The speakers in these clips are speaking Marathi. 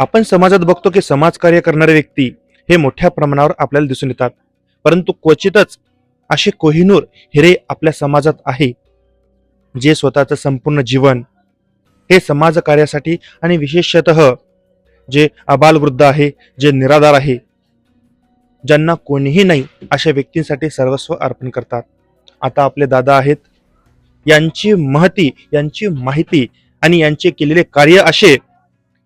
आपण समाजात बघतो की समाजकार्य करणारे व्यक्ती हे मोठ्या प्रमाणावर आपल्याला दिसून येतात, परंतु क्वचितच असे कोहिनूर हिरे आपल्या समाजात आहे जे स्वतःचं संपूर्ण जीवन हे समाजकार्यासाठी आणि विशेषतः जे अबालवृद्ध आहे, जे निराधार आहे, ज्यांना कोणीही नाही अशा व्यक्तींसाठी सर्वस्व अर्पण करतात. आता आपले दादा आहेत, यांची महती, यांची माहिती आणि यांचे केलेले कार्य असे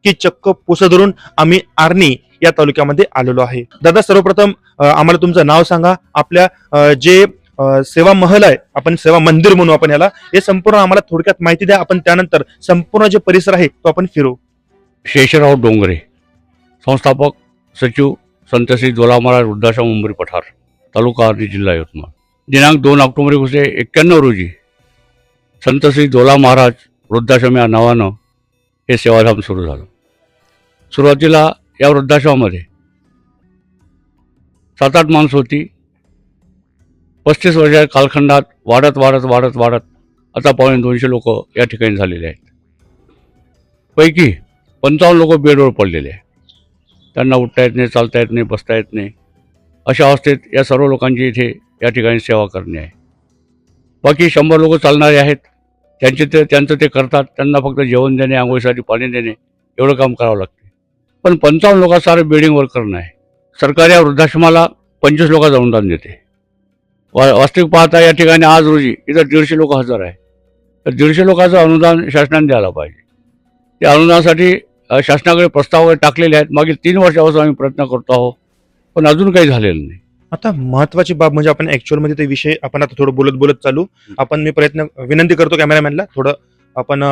की चक्क पुसं धरून आम्ही आर्णी या तालुक्यामध्ये आलेलो आहे. दादा, सर्वप्रथम आम्हाला तुमचं नाव सांगा. आपल्या जे सेवा महल आहे, आपण सेवा मंदिर म्हणू आपण याला, हे संपूर्ण आम्हाला थोडक्यात माहिती द्या. आपण त्यानंतर संपूर्ण जे परिसर आहे तो आपण फिरू. शेषराव डोंगरे, संस्थापक सचिव संत श्री जोला महाराज वृद्धाश्रम उंबरी पठार, तालुका आर्णी, जिल्हा यवतमाळ. दिनांक 2 ऑक्टोबर 1991 रोजी संत श्री जोला महाराज वृद्धाश्रम या नावानं हे सेवाधाम सुरू झालं. सुरुवातीला या वृद्धाश्रमामध्ये 7-8 माणसं होती. 35 वर्षाच्या कालखंडात वाढत वाढत वाढत वाढत आता 250 लोक या ठिकाणी झालेले आहेत. पैकी 55 लोक बेडवर पडलेले आहेत. त्यांना उठता येत नाही, चालता येत नाही, बसता येत नाही. अशा अवस्थेत या सर्व लोकांची इथे या ठिकाणी सेवा करणे आहे. बाकी 100 लोक चालणारे आहेत. त्यांचं ते करतात. त्यांना फक्त जेवण देणे, आंघोळीसाठी पाणी देणे एवढं काम करावं लागते. पण 55 लोक सारं बिल्डिंगवर करणं आहे. सरकार या वृद्धाश्रमाला 25 लोकांचं अनुदान देते. वास्तविक पाहता या ठिकाणी आज रोजी इथं 150 लोक हजर आहे. तर 150 लोकांचं अनुदान शासनाने द्यायला पाहिजे. त्या अनुदानासाठी शासनाकडे प्रस्ताव वगैरे टाकलेले आहेत. मागील 3 वर्षापासून आम्ही प्रयत्न करतो आहोत, पण अजून काही झालेलं नाही. आता महत्वाची बाब म्हणजे आपण ऍक्च्युअल मध्ये ते विषय आपण आता थोडं बोलत बोलत चालू. मी विनंती करतो कॅमेरामॅनला, थोडं आपण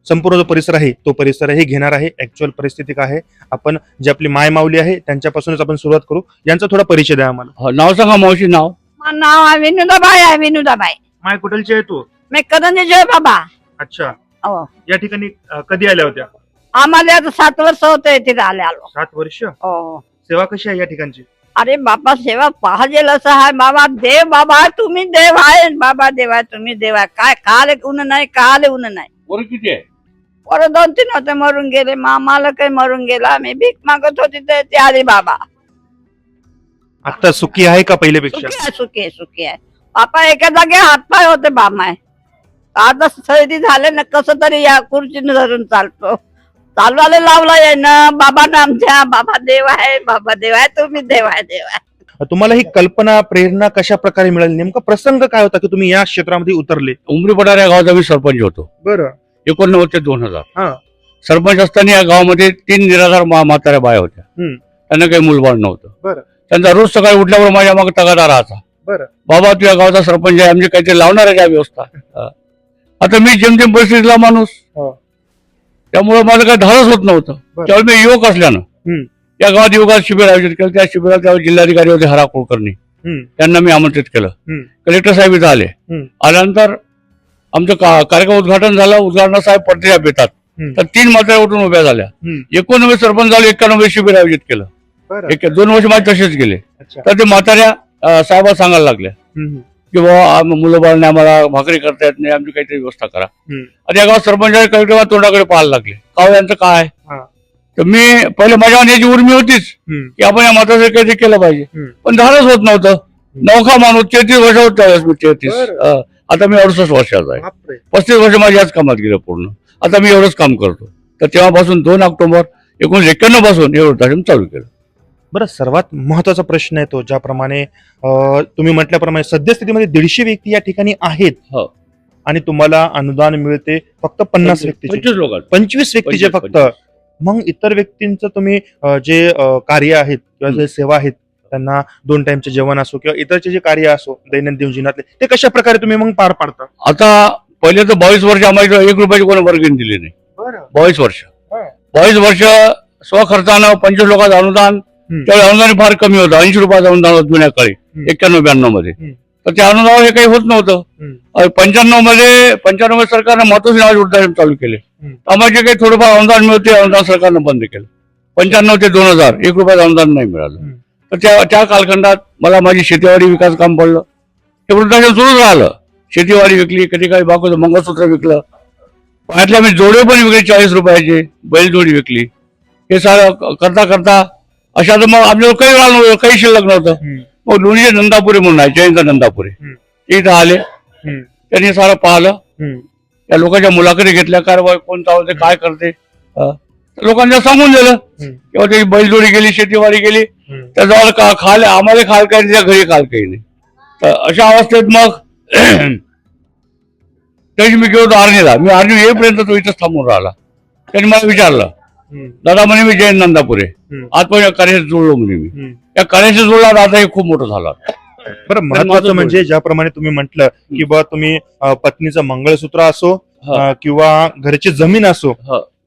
संपूर्ण जो परिसर आहे तो परिसरही घेणार आहे. ऍक्च्युअल परिस्थिती काय आहे, आपण जे आपली माय माऊली आहे त्यांच्यापासूनच आपण सुरुवात करू. यांचा थोडा परिचय द्या आम्हाला. नाव सांगा मावशी. नाव नाव आहे विनुदाबाई आहे. विनुदाबाई माय कुठलची आहे तू? मी कदनी जय बाबा. अच्छा, हो, या ठिकाणी कधी आल्या होत्या? आम्हाला आता 7 वर्ष होते तिथे आलो. 7 वर्ष. हो. सेवा कशी आहे या ठिकाणची? अरे बाबा, सेवा पाहिजे असं आहे बाबा. देव बाबा तुम्ही देव आहे. बाबा देव आहे, तुम्ही देव आहे. काय काल ऊन नाही, काल ऊन नाही. वर किती आहे? पोरं 2-3 होते, मरून गेले. मामाला काही मरून गेला. मी भीक मागत होती ते आले बाबा. आता सुखी आहे का पहिल्यापेक्षा? सुखी आहे, सुखी आहे, सुखी आहे. बापा एका जागे हातपाय होते बामाय. आता सर्दी झाले ना, कसं तरी या खुर्चीने धरून चालतो. चालवायला लावला ना बाबा ना आमच्या. बाबा देव आहे, बाबा देव आहे, तुम्ही देव आहे, देव आहे. तुम्हाला ही कल्पना, प्रेरणा कशा प्रकारे मिळाली? नेमका प्रसंग काय होता की तुम्ही या क्षेत्रामध्ये उतरले? उंबरी पठार या गावाचा मी सरपंच होतो. बरं. 1999 ते 2000. हा. सरपंच असताना या गावामध्ये 3 निराधार म्हाताऱ्या बाया होत्या. त्यांना काही मूलबाळ नव्हतं. बरं. त्यांचा रोज सकाळी उठल्यावर माझ्या मागे तगादा राहायचा. बरं. बाबा तू या गावाचा सरपंच आहे, आमची काहीतरी लावणार आहे का व्यवस्था? आता मी जेमतेम परिस्थितीतला माणूस, त्यामुळे माझं काही धाडस होत नव्हतं. त्यावेळी मी युवक असल्यानं या गावात युवकात शिबिर आयोजित केलं. त्या शिबिरात त्यावेळी जिल्हाधिकारी होते हरा कुलकर्णी, त्यांना मी आमंत्रित केलं. कलेक्टर साहेब इथं आले. आल्यानंतर आमचं कार्यक्रम उद्घाटन झालं. उद्घाटना साहेब पत्रिका येतात. तर 3 म्हाताऱ्या उठून उभ्या झाल्या. 19 सरपंच झाले, 91 शिबिर आयोजित केलं. 2 वर्ष माझे तसेच गेले. तर ते म्हाताऱ्या साहेबांना सांगायला लागल्या की बाबा मुलं बाळने आम्हाला भाकरी करता येत नाही, आमची काहीतरी व्यवस्था करा. आता या गावात सरपंच कलेक्टर तोंडाकडे पाहायला लागले. का यांचं काय? तर मी पहिले माझ्या याची उर्मी होतीच की आपण या म्हाताऱ्याचं काहीतरी केलं पाहिजे, पण धाडस होत नव्हतं. नौका माणूस 33 वर्ष होत त्यावेळेस मी 33. आता मी 68 वर्षाचा आहे. 35 वर्ष माझी याच कामात गेलं पूर्ण. आता मी एवढंच काम करतो. तर तेव्हापासून 2 ऑक्टोबर 1991 पासून हे वृद्धाश्रम चालू केलं. बरं, सर्वात महत्वाचा प्रश्न आहे तो, ज्याप्रमाणे तुम्ही म्हटल्याप्रमाणे सद्यस्थितीमध्ये 150 व्यक्ती या ठिकाणी आहेत. आणि तुम्हाला अनुदान मिळते फक्त 50 व्यक्तीचे, 25 व्यक्तीचे फक्त. मग इतर व्यक्तींचं तुम्ही जे कार्य आहेत किंवा जे सेवा आहेत, त्यांना 2 टाइमचे जेवण असो किंवा इतरचे जे कार्य असो दैनंदिन जीवनातले, ते कशा प्रकारे तुम्ही मग पार पाडता? आता पहिले तर 22 वर्ष आम्हाला 1 रुपयाची कोणी वर्गणी दिली नाही. 22 वर्ष स्वखर्चानं 25 लोकांचं अनुदान. त्यावेळी अनुदान फार कमी होतं. 80 रुपयाचं अनुदान होतं जुन्या काळी, 91-92 मध्ये. तर त्या अनुदानावर हे काही होत नव्हतं. 95 मध्ये सरकारनं मातोश्री नावाचे वृद्धाश्रम चालू केले. आम्हाला जे काही थोडंफार अनुदान मिळते, अनुदान सरकारनं बंद केलं. 95 ते 2000 1 रुपयाचं अनुदान नाही मिळालं. तर त्या कालखंडात मला माझी शेतीवाडी विकास काम पडलं. हे वृद्धाश्रम सुरूच राहिलं. शेतीवाडी विकली, कधी काही बाकी मंगळसूत्र विकलं. पायातल्या मी जोडे पण विकले 40 रुपयाचे. बैलजोडी विकली. हे सारं करता करता अशा तर मग आपल्याला काही राहिलं नव्हतं, काही शिल्लक नव्हतं. मग लोणीचे नंदापुरे म्हणून आहे, जयंत नंदापुरे, ते इथं आले. त्यांनी सारं पाहिलं, त्या लोकांच्या मुलाखती घेतल्या, काय बाबा कोण चालवते, काय करते. लोकांना सांगून दिलं किंवा त्याची बैलजोडी गेली, शेतीवाडी गेली, त्याच्यावर खाल आम्हाला खाल काही नाही, त्या घरी खाल काही नाही. तर अशा अवस्थेत मग त्याची मी गेलो आर्नीला. मी आर्नी येईपर्यंत तो इथंच थांबून राहिला. त्यांनी मला विचारलं, दादा म्हणे मी जयंत नंदापुरे, आज पण या कार्याशी जोडलो म्हणे मी. या कार्याशी जोडला आता हे खूप मोठं झालं. बरं, महत्वाचं म्हणजे ज्याप्रमाणे तुम्ही म्हटलं की बा तुम्ही पत्नीचं मंगळसूत्र असो किंवा घरची जमीन असो,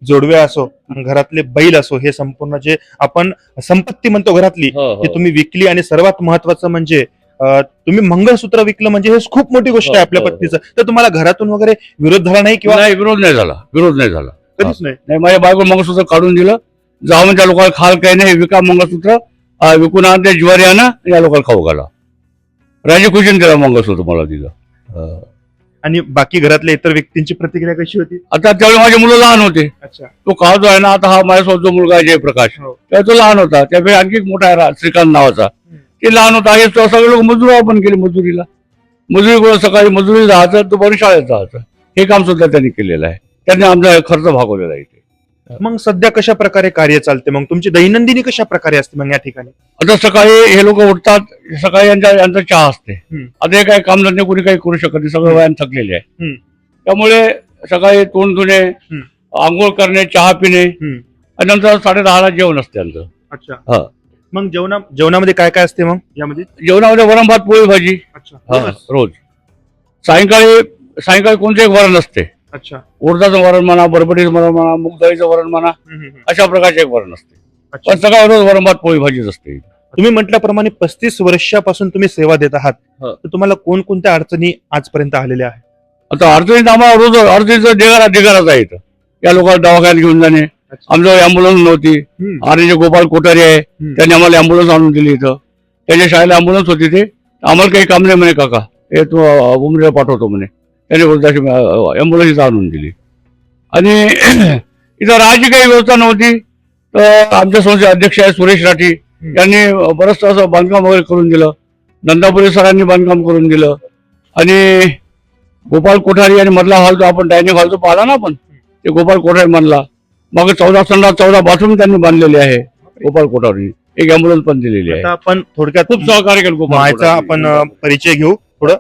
जोडवे असो, घरातले बैल असो, हे संपूर्ण जे आपण संपत्ती म्हणतो घरातली, हे तुम्ही विकली. आणि सर्वात महत्वाचं म्हणजे तुम्ही मंगळसूत्र विकलं, म्हणजे हे खूप मोठी गोष्ट आहे आपल्या पत्नीचं. तर तुम्हाला घरातून वगैरे विरोध झाला नाही किंवा नाही? विरोध नाही झाला. कधीच नाही. माझ्या बायको मंगळसूत्र काढून दिलं, जाऊन त्या लोकांना खाल काही नाही, विका मंगळसूत्र, विकून आणा, त्या ज्वारी आणा, या लोकांना खाऊ घाला. राजी खुशीन केला मंगळसूत्र मला दिलं. आणि बाकी घरातल्या इतर व्यक्तींची प्रतिक्रिया कशी होती? आता त्यावेळी माझे मुलं लहान होते. अच्छा. तो काळ जो आहे ना, आता हा माझ्यासोबत जो मुलगा आहे जयप्रकाश, तेव्हा तो लहान होता. त्यावेळी आणखी एक मोठा आहे श्रीकांत नावाचा, ते लहान होता. हे सगळे लोक मजुरी पण केले, मजुरी सकाळी मजुरी जायचं, दुपारी शाळेत जायचं. हे काम सुद्धा त्यांनी केलेलं आहे. त्यांनी आमचा खर्च भागवलेला आहे. मग सध्या कशा प्रकारे कार्य चालते? मग तुमची दैनंदिनी कशा प्रकारे असते मग या ठिकाणी? आता सकाळी हे लोक उठतात, सकाळी यांचा चहा असते. आता हे काही कामधंदे कोणी काही करू शकत नाही, सगळं वयान थकलेले आहे. त्यामुळे सकाळी तोंड धुणे, आंघोळ करणे, चहा पिणे, आणि नंतर 10:30ला जेवण असते त्यांचं. अच्छा. मग जेवणामध्ये काय काय असते? मग यामध्ये जेवणामध्ये वरण भात पोळी भाजी. अच्छा. रोज सायंकाळी कोणतं एक वरण असते. अच्छा. उडदाचं वरण म्हणा, बरबटीचं वरण म्हणा, मूग डाळीचं वरण म्हणा, अशा प्रकारचे एक वरण असते. पण सकाळी रोज वरण भात पोळी भाजीच असते. तुम्ही म्हटल्याप्रमाणे 35 वर्षापासून तुम्ही सेवा देत आहात, तर तुम्हाला कोणकोणत्या अडचणी आजपर्यंत आलेल्या आहेत? आता अडचणीत आम्हाला रोज अडचणीचं ढिगाराच आहे इथं. या लोकांना दवाखान्यात घेऊन जाणे, आमच्यावर अँब्युलन्स नव्हती. आर्नीचे गोपाल कोठारी आहे, त्यांनी आम्हाला अँब्युलन्स आणून दिली इथं. त्याच्या शाळेला अँब्युलन्स होती, ते आम्हाला काही काम नाही म्हणे, काका हे तू उमरेला पाठवतो म्हणे. त्याने अँब्युलन्स आणून दिली. आणि इथं राहायची काही व्यवस्था नव्हती, तर आमच्या संस्थेचे अध्यक्ष आहे सुरेश राठी, यांनी बरंच असं बांधकाम वगैरे करून दिलं. नंदापुरे सरांनी बांधकाम करून दिलं. आणि गोपाल कोठारी आणि मधला हॉल जो आपण डायनिंग हॉल जो पाहिला ना आपण, ते गोपाल कोठारी म्हणला. मग 14 संडास 14 बाथरूम त्यांनी बांधलेले आहे गोपाल कोठारी. एक अँब्युलन्स पण दिलेली आहे. आपण थोडक्यात खूप सहकार्य केलं गोपाल मायचा आपण परिचय घेऊ थोडं.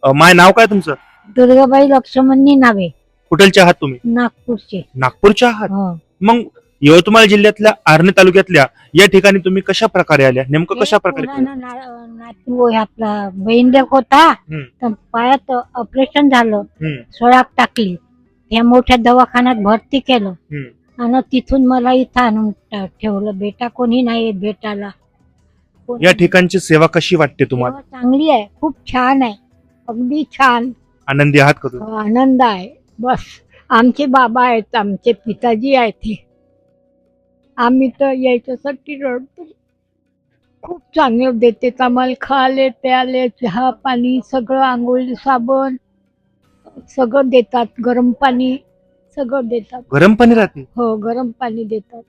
माय नाव काय तुमचं? दुर्गाबाई लक्ष्मणनी नावे. कुठलचे आहात तुम्ही? नागपूरचे. नागपूरच्या आहात. हो. मग यवतमाळ जिल्ह्यातल्या आर्णी तालुक्यातल्या या ठिकाणी तुम्ही कशा प्रकारे आल्या? नेमकं कशा प्रकारे? नातू आपला बहीण होता, तर पायात ऑपरेशन झालं, सोळाक टाकली, या मोठ्या दवाखान्यात भरती केलं, आणि तिथून मला इथं आणून ठेवलं. बेटा कोणी नाही भेटायला. या ठिकाणची सेवा कशी वाटते तुम्हाला? सेवा चांगली आहे, खूप छान आहे, अगदी छान. आनंदी आहात का तुम्ही? आनंद आहे. बस आमचे बाबा आहेत, आमचे पिताजी आहेत, ते आम्ही तर याच्यासाठी रडतो. खूप चांगले देते आम्हाला, खाले प्याले, चहा पाणी सगळं, आंघोळी साबण सगळं देतात, गरम पाणी सगळं देतात. गरम पाणी राहते? हो, गरम पाणी देतात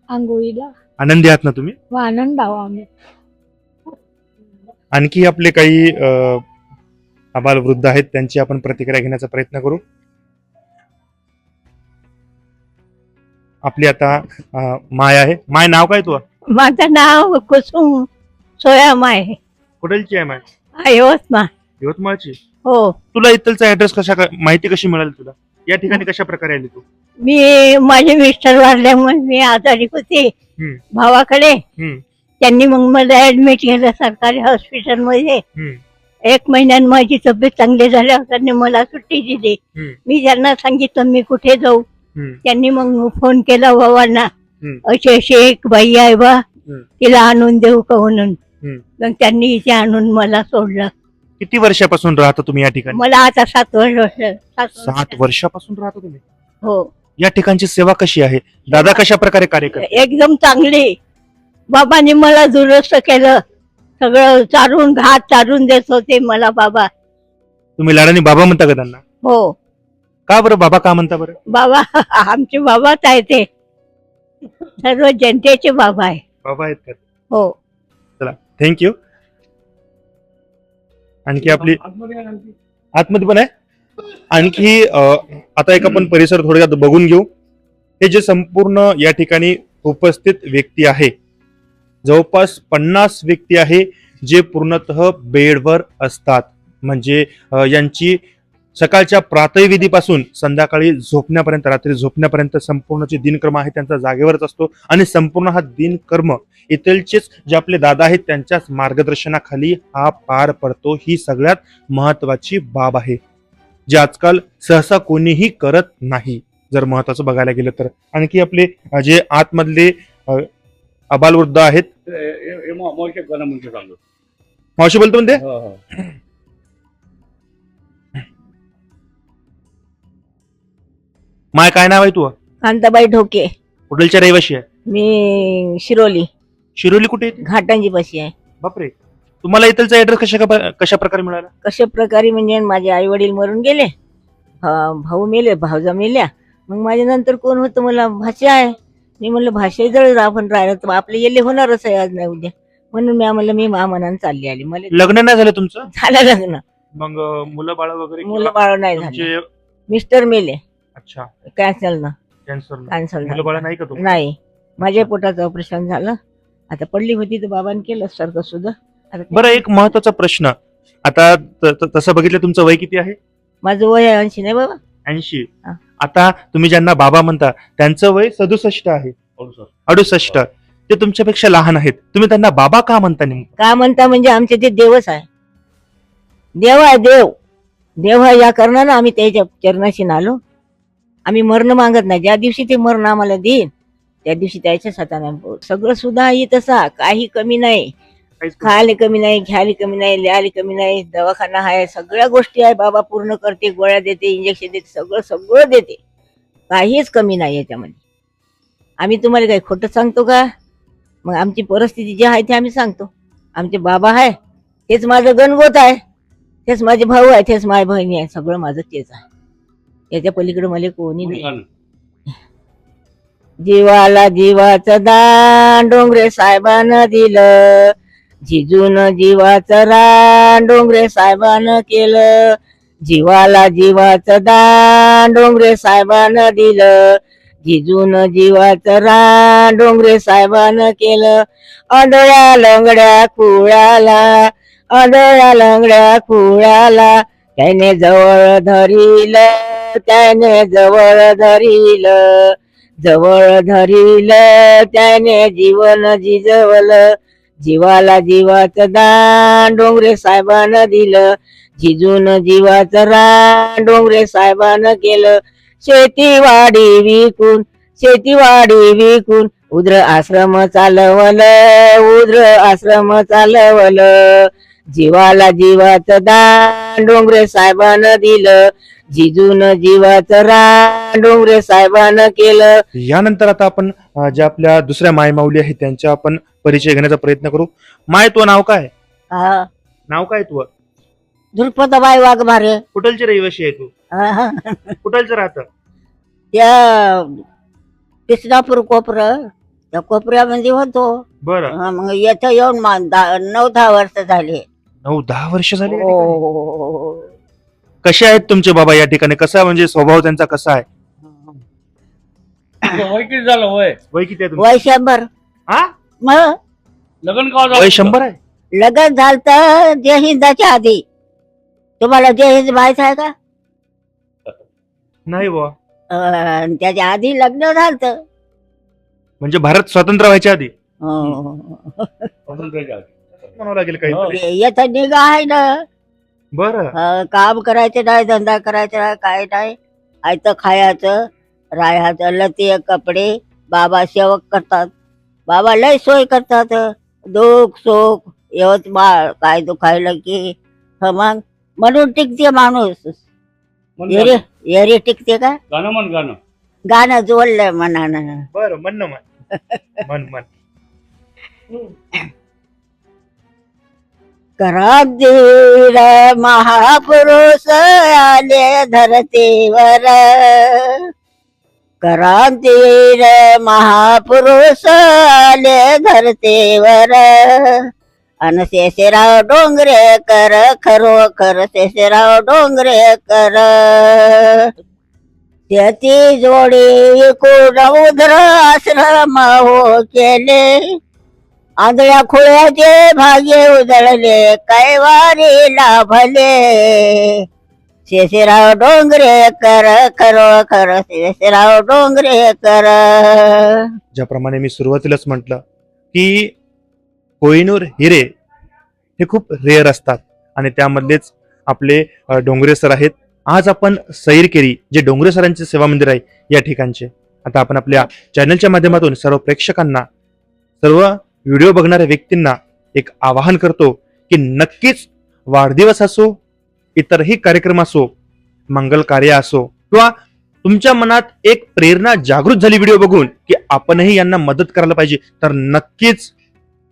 आंघोळीला. आनंदी आहात ना तुम्ही? व आनंद आहो आम्ही. आणखी आपले काही आबाल वृद्ध आहेत, त्यांची आपण प्रतिक्रिया घेण्याचा प्रयत्न करू. आपली आता माय आहे. माय नाव काय तू? माझं नाव कुसुम सोयाम आहे. कुठलची आहे माय? यवतमाळ. यवतमाळची? हो. तुला इथलचा ऍड्रेस माहिती कशी मिळाली तुला? या ठिकाणी कशा प्रकारे आली तू? मी माझे मिस्टर वारल्यामुळे मी आजारी होते भावाकडे. त्यांनी मग मला ऍडमिट केलं सरकारी हॉस्पिटलमध्ये. 1 महिन्यात माझी तब्येत चांगली झाल्यावर त्यांनी मला सुट्टी दिली. मी त्यांना सांगितलं मी कुठे जाऊ. त्यांनी मग फोन केला बाबांना, अशी अशी एक बाई आहे बा, तिला आणून देऊ का म्हणून. मग त्यांनी इथे आणून मला सोडलं. किती वर्षापासून राहता तुम्ही या ठिकाणी? मला आता 7 वर्ष. 7 वर्षापासून राहता तुम्ही? हो. या ठिकाणची सेवा कशी आहे? दादा कशा प्रकारे कार्य करतात? एकदम चांगली. बाबांनी मला दुरुस्त केलं, सगळं चारून घात चारून देत होते मला बाबा. तुम्ही लाडाने बाबा म्हणता का त्यांना? हो. का बरं बाबा का म्हणता बरं? बाबा आमचे बाबाच आहे ते. सर्व जनतेचे बाबा आहे. बाबा आहेत का? हो. थँक्यू. आणखी आपली आतमध्ये या आणखी. आतमध्ये पण आहे. आणखी आता एक आपण परिसर थोडक्यात बघून घेऊ. हे जे संपूर्ण या ठिकाणी उपस्थित व्यक्ती आहे, जवळपास 50 व्यक्ती आहे जे पूर्णतः बेडवर असतात. म्हणजे यांची सकाळच्या प्रातःविधीपासून संध्याकाळी झोपण्यापर्यंत, रात्री झोपण्यापर्यंत संपूर्ण जे दिनक्रम आहे त्यांचा जागेवरच असतो. आणि संपूर्ण हा दिनक्रम इथलचेच जे आपले दादा आहेत त्यांच्याच मार्गदर्शनाखाली हा पार पडतो. ही सगळ्यात महत्वाची बाब आहे, जे आजकाल सहसा कोणीही करत नाही, जर महत्वाचं बघायला गेलं तर. आणखी आपले जे आतमधले अबालवृद्ध आहेत. मावशी गाणं म्हणते चांगलं. मावशी बोलतो म्हणते. हो, हो. माय काय नाव आहे तू? कांताबाई ढोके. कुठलच्या रहिवाशी आहे? मी शिरोली शिरोली कुठे येते? घाटंजी बसी आहे. बापरे. तुम्हाला इथलचा ऍड्रेस कशा प्रकारे मिळाला? कशा प्रकारे म्हणजे माझे आई वडील मरून गेले, भाऊ मेले, भावजा मेल्या. मग माझ्या नंतर कोण होतं, मला भाषा आहे. मी म्हणलं भाषा जवळ आपण राहिलं तर आपले येले होणारच आहे आज नाही उद्या. म्हणून मी मामानानं चालली आली. मला लग्न नाही झालं तुमचं? झालं लग्न. मग मुलं बाळ वगैरे? मुलं बाळ नाही झालं. तुमचे? मिस्टर मेले अच्छा. Cancer cancer. मुलं बाळ नाही का तुम्ही? नाही. माझ्या पोटाचं ऑपरेशन झालं. आता पडली होती तर बाबांनी केलं सारखं सुद्धा. आता बरं, एक महत्वाचा प्रश्न. आता तसं बघितलं तुमचं वय किती आहे? माझं वय आहे 80 नाही बाबा. 80. हा. आता तुम्ही ज्यांना बाबा म्हणता त्यांचं वय 67 आहे. 68. ते तुमच्यापेक्षा लहान आहेत. तुम्ही त्यांना बाबा का म्हणता नेमकं? का म्हणता म्हणजे आमचे ते देवच आहे. देव आहे, देव आहे. या कारणानं आम्ही त्याच्या चरणाशी आलो. आम्ही मरण मागत नाही. ज्या दिवशी ते मरण आम्हाला देईन त्या दिवशी त्याच्या हाताने सगळं सुद्धा आहे तसा. काही कमी नाही. काहीच कमी खायला कमी नाही, घ्यायला कमी नाही, लिहायला कमी नाही. दवाखाना आहे, सगळ्या गोष्टी आहे. बाबा पूर्ण करते, गोळ्या देते, इंजेक्शन देते, सगळं देते. काहीच कमी नाही याच्यामध्ये. आम्ही तुम्हाला काही खोटं सांगतो का? मग आमची परिस्थिती जी आहे ते आम्ही सांगतो. आमचे बाबा आहे तेच माझं गणगोत आहे, तेच माझे भाऊ आहे, तेच माझी बहिणी आहे. सगळं माझं तेच आहे. याच्या पलीकडे मला कोणी नाही. गाणं. जीवाला जीवाचं दान डोंगरे साहेबानं दिलं, जिजून जीवाचं रान डोंगरे साहेबानं केलं. जीवाला जीवाचं दान डोंगरे साहेबानं दिलं, जिजून जीवाचं रान डोंगरे साहेबानं केलं. आंधळ्या लंगड्या कुळाला, आंधळ्या लंगड्या कुळाला त्याने जवळ धरिलं, त्याने जवळ धरिलं, जवळ धरिलं त्याने जीवन जिजवलं. जीवाला जीवाचं दान डोंगरे साहेबानं दिलं, जिजून जीवाचं रान डोंगरे साहेबानं केलं. शेतीवाडी विकून उद्र आश्रम चालवलं, उद्र आश्रम चालवलं. जीवाला जीवाचं दान डोंगरे साहेबानं दिलं, जिजून जीवाचं रान डोंगरे साहेबानं केलं. यानंतर आता आपण ज्या आपल्या दुसऱ्या मायमाऊली आहेत त्यांच्या आपण परिचय घेण्याचा प्रयत्न करू. माय, तुझं नाव काय? हा, नाव काय तुझं? धुरपताबाई वाघमारे. कुठलचे रहिवाशी आहे तू? हा, कुठलचं राहतं? त्या कृष्णापूर कोपरं, त्या कोपऱ्यामध्ये होतो. बरं. मग येथं येऊन 9-10 वर्ष झाले. 9-10 वर्ष झाली. हो. कसे आहेत तुमचे बाबा या ठिकाणी? कसा म्हणजे स्वभाव त्यांचा कसा आहे? तुझं वय किती झालं? वय किती आहे तुमचं? वय 100. हा? मग लग्न का झालं? वय 100 आहे? लग्न झालं जय हिंदाच्या आधी. तुम्हाला जय हिंद माहित आहे का? नाही बुवा. त्याच्या आधी लग्न झालं. म्हणजे भारत स्वतंत्र व्हायच्या आधी स्वातंत्र्याच्या आधी. म्हणावं लागेल काही. येथं निगा आहे ना. बरं. काम करायचं नाही, धंदा करायचा नाही, काय नाही. आयतं खायचं, राहायचं, लते कपडे. बाबा सेवक करतात. बाबा लय सोय करतात. दुःख सुख यवतमाळ काय दुखायला की मग म्हणून टिकते माणूस. म्हण एरे एरे टिकते का? गाणं म्हण गाणं. गाणं जोडलंय मनानं. बरं, म्हण ना म्हण. म्हण. कराधीर महापुरुष आले धरतीवर, क्रांतीवीर महापुरुष आले धरतीवर अन शेषराव डोंगरेकर खरोखर शेषराव डोंगरेकर त्याची जोडी इकून उधर आश्रम हो केले आंधळ्या खुळ्याचे भाग्य उजळले कैवारी लाभले शेषराव डोंगरेकर खरोखर शेषराव डोंगरेकर. ज्याप्रमाणे मी सुरुवातीलाच म्हटलं की कोहिनूर हिरे हे खूप रेअर असतात आणि त्यामधलेच आपले डोंगरे सर आहेत. आज आपण सैर केली जे डोंगरे सरांचे सेवा मंदिर आहे या ठिकाणचे. आता आपण आपल्या चॅनलच्या माध्यमातून सर्व प्रेक्षकांना सर्व व्हिडिओ बघणाऱ्या व्यक्तींना एक आवाहन करतो की नक्कीच वाढदिवस असो इतरही कार्यक्रम असो मंगल कार्य असो किंवा तुमच्या मनात एक प्रेरणा जागृत झाली व्हिडिओ बघून की आपणही यांना मदत करायला पाहिजे तर नक्कीच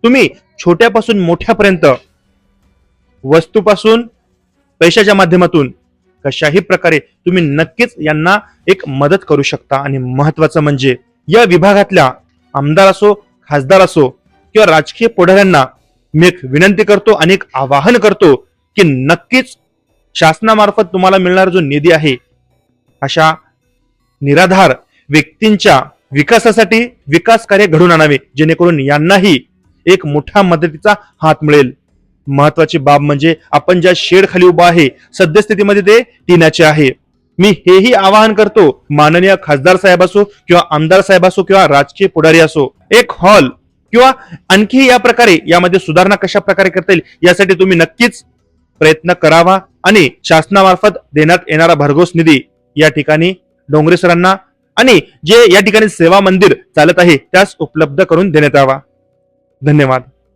तुम्ही छोट्यापासून मोठ्यापर्यंत वस्तूपासून पैशाच्या माध्यमातून कशाही प्रकारे तुम्ही नक्कीच यांना एक मदत करू शकता. आणि महत्वाचं म्हणजे या विभागातल्या आमदार असो खासदार असो किंवा राजकीय पुढाऱ्यांना मी एक विनंती करतो आणि एक आवाहन करतो की नक्कीच शासनामार्फत तुम्हाला मिळणारा जो निधी आहे अशा निराधार व्यक्तींच्या विकासासाठी विकास कार्य घडून आणावे जेणेकरून यांनाही एक मोठा मदतीचा हात मिळेल. महत्वाची बाब म्हणजे आपण ज्या शेड खाली उभा आहे सद्यस्थितीमध्ये ते टिनाचे आहे. मी हेही आवाहन करतो माननीय खासदार साहेब असो किंवा आमदार साहेब असो किंवा राजकीय पुढारी असो एक हॉल किंवा आणखी या प्रकारे यामध्ये सुधारणा कशा प्रकारे करता येईल यासाठी तुम्ही नक्कीच प्रयत्न करावा आणि शासनामार्फत देण्यात येणारा भरघोस निधी या ठिकाणी डोंगरे सरांना आणि जे या ठिकाणी सेवा मंदिर चालत आहे त्यास उपलब्ध करून देण्यात यावा. धन्यवाद.